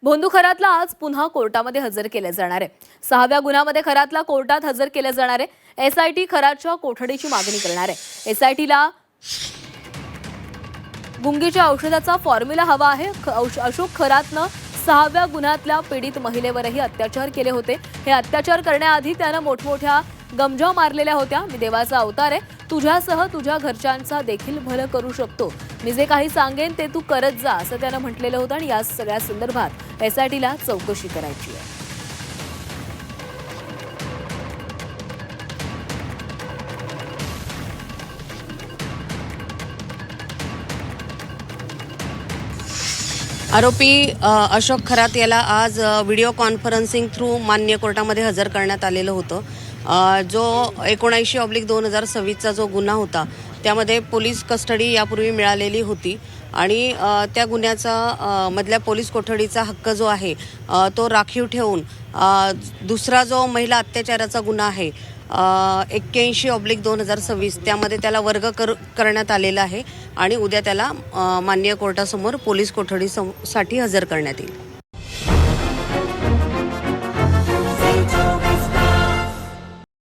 भोंदू खरातला आज पुन्हा कोर्टामध्ये हजर केले जाणार आहे। 6व्या गुन्ह्यामध्ये खरातला कोर्टात हजर केले जाणार आहे। एसआयटी खरातच्या कोठडीची मागणी करणार आहे। एसआयटीला गुंगीच्या औषधाचा फॉर्म्युला हवा आहे। अशोक खरातनं 6व्या गुन्ह्यातल्या पीडित महिलेवरही अत्याचार केले होते। हे अत्याचार करण्याआधी त्यानं मोठमोठ्या गमजा मारलेल्या होत्या। मी देवाचा अवतार आहे, तुझ्यासह तुझ्या घरच्यांचा देखील भलं करू शकतो, मी जे काही सांगेन ते तू करत जा, असं त्यानं म्हटलेलं होतं। आणि या सगळ्या संदर्भात एसआयटीला चौकशी करायची आहे। आरोपी अशोक खरात याला आज व्हिडिओ कॉन्फरन्सिंग थ्रू मान्य कोर्टामध्ये हजर करण्यात आलेलं होतं। जो 79/2026चा जो गुन्हा होता त्यामध्ये पोलीस कस्टडी यापूर्वी मिळालेली होती आणि त्या गुन्ह्याचा मधल्या पोलीस कोठडीचा हक्क जो आहे तो राखीव ठेवून दुसरा जो महिला अत्याचाराचा गुन्हा आहे 81/2026 त्यामध्ये त्याला वर्ग करण्यात आलेला आहे आणि उद्या त्याला माननीय कोर्टासमोर पोलीस कोठडीसाठी हजर करण्यात येईल।